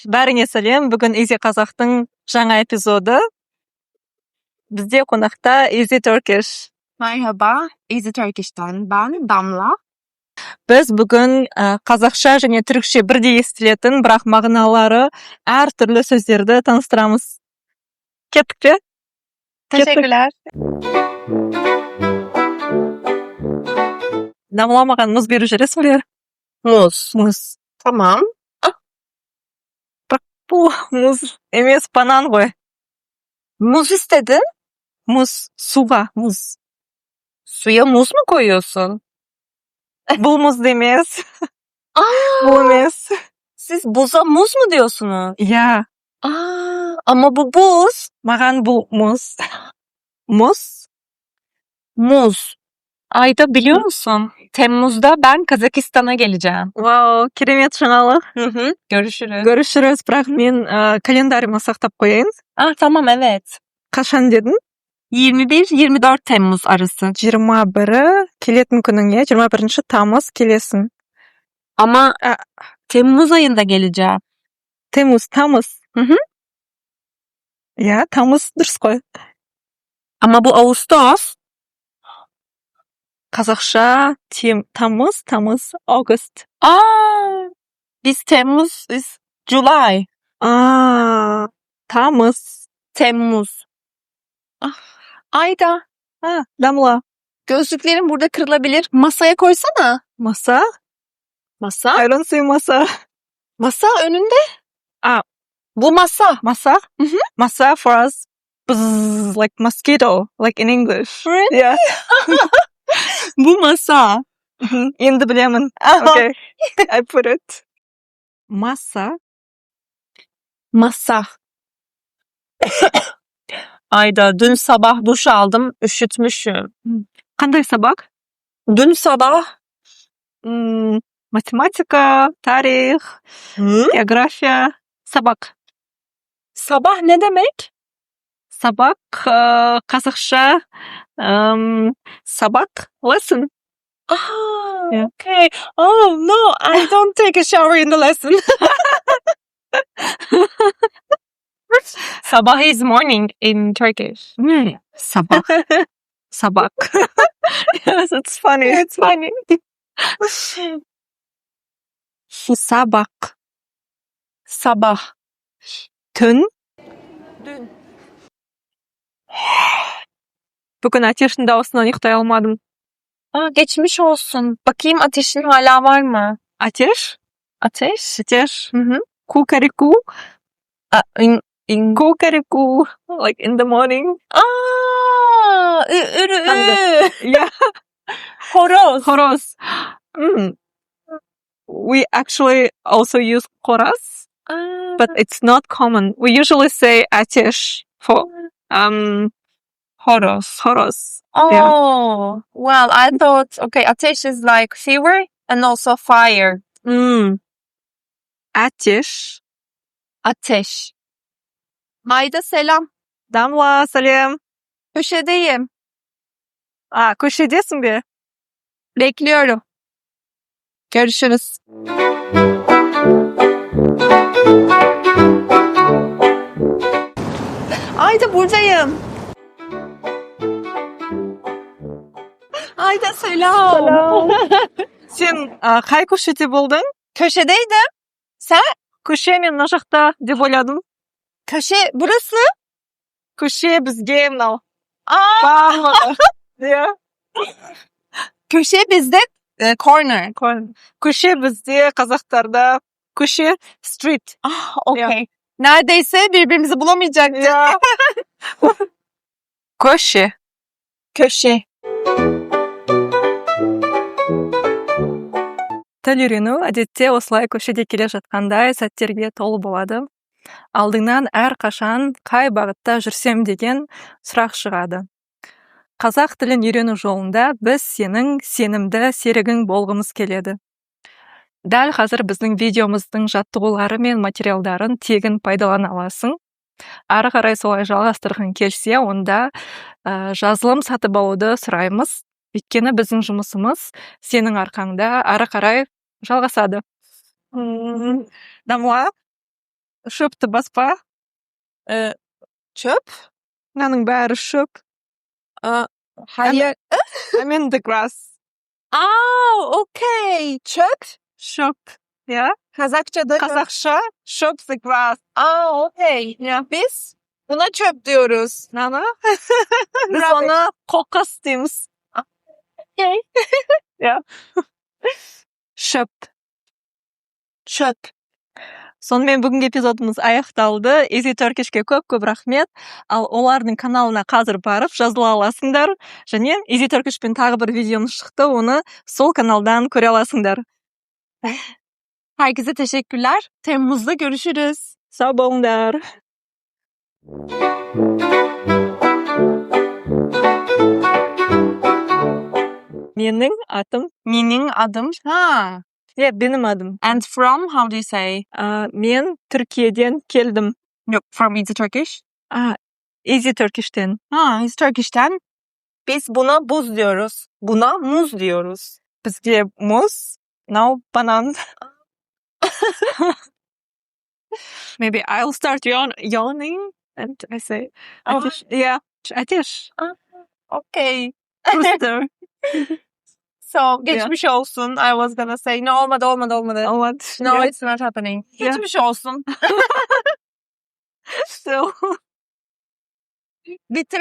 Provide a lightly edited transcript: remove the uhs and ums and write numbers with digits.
бәріңе сәлем. Бүгін Easy Қазақтың жаңа эпизоды. Бізде қонақта Easy Turkish. Merhaba, Easy Turkish'ten ben Damla. Біз бүгін қазақша және түрікше бірдей естілетін, бірақ мағыналары әртүрлі сөздерді таныстырамыз. Кеттік пе? Teşekkürler. Damla маған мұз беріп жібересің бе? Muz. Мұз. Tamam. Бұл мұз емес, банан ғой. Muz istedin. Мұз, суға, мұз. Suya muz mu koyuyorsun? Бұл мұз емес. Aa, Бұл емес. siz buza muz mu diyorsunuz? Ya, Ama bu buz. маған бұл мұз. Мұз? Muz. Ayda biliyor musun? Temmuz'da ben Kazakistan'a geleceğim. Вау, керемет жаңалық. Görüşürüz. Görüşürüz, бірақ мен календарыма сақтап қояйын. Tamam evet. Қашан дедің? 21-24 Temmuz arası. 21-і келетін күніңе, 21 тамыз келесің. Ama Temmuz ayında geleceğim. Тамыз. Ya, тамыз дұрыс қой. Ama bu Ağustos. Қазақша тамыз, August. Biz Temmuz, biz July. Тамыз. Temmuz. Ayda. Damla. Gözlüklerim burada kırılabilir. Masaya koysana. Masa? Masa? I don't see masa. Masa önünde. Aa. Bu masa. Masa? Masa for us. Bzzz, like mosquito, like in English. Really? Yeah. Bu masa. Енді білемін. Okay. I put it. Masa. Masa. Ayda dün sabah duş aldım. Üşütmüşüm. Қандай сабақ? Dün sabah. Математика, тарих, география. Сабақ. Sabah ne demek? Сабақ, қазақша, сабақ, lesson. Yeah. Okay. Oh no, I don't take a shower in the lesson. Sabah is morning in Turkish. Sabah. Sabak. Yes, it's funny. It's funny. Sabak. Sabah. Tün. Dün. Bugün ateşin dağısından yıktay almadım. Geçmiş olsun. Bakayım ateşin hala var mı? Ateş? Ateş? Ateş. Hı. Kukariku. In Kukariku. Like in the morning. Yeah. Horoz. Horoz. We actually also use horoz, but it's not common. We usually say ateş for Horoz. horoz. Oh, well, I thought, okay, ateş is like fever and also fire. Ateş. Ateş. Ayda selam. Damla, selam. Köşedeyim. Köşedesin be. Bekliyorum. Görüşürüz. Ayda buradayım. Ayda selam. Sen қай көшеде болдың? Köşedeydim. Sen? Көше мен мына жақта деп ойладым. Köşe burası. Көше бізге мынау. Барлығы. Yeah. Köşe bizde corner. Көше бізде қазақтарда көше street. Okay. Neredeyse birbirimizi bulamayacaktık. Yeah. Көше. Köşe. Тіл үйрену әдетте осылай көшеде келе жатқандай сәттерге толы болады. Алдыңнан әрқашан қай бағытта жүрсем деген сұрақ шығады. Қазақ тілін үйрену жолында біз сенің сенімді серігің болғымыз келеді. Дәл қазір біздің видеомыздың жаттығулары мен материалдарын тегін пайдалана аласың. Ары қарай солай жалғастырғың келсе, онда жазылым сатып алуды сұраймыз. Өйткені біздің жұмысымыз сенің арқаңда ары қарай жалғасады. Дамла, Şöptü baspa. Çöp. Nanın bäri şöp. Hayır. I mean the grass. Okay. Çöp. Şöp. Yeah. Kazakça'da Kazakça şöp the grass. Okay. Ya biz buna çöp diyoruz. Nana. Biz Rubbish. ona kokas diyoruz. Okay. Yeah. Şöp. Çöp. Сонымен бүгінгі эпизодымыз аяқталды. Easy Turkish'ке көп рахмет. Ал олардың каналына қазір барып жазыла аласыңдар. Және Easy Turkish'пен тағы бір видеомыз шықты. Оны сол каналдан көре аласыңдар. Herkese teşekkürler. Temmuz'da görüşürüz. Сау болыңдар. Менің атым. Yeah, benim adım. And from, how do you say? Men Türkiye'den geldim. Yok, from Easy Turkish. Easy Turkish'ten. Easy Turkish'ten. Biz buna buz diyoruz. Buna muz diyoruz. Bizge muz, now banan. Maybe I'll start yawning and I say, Ateş. Yeah, Ateş. Okay. Rooster. So, geçmiş olsun. I was gonna say, no, olmadı. No, Yeah. it's not happening. Yeah. Geçmiş olsun. So. Bitti.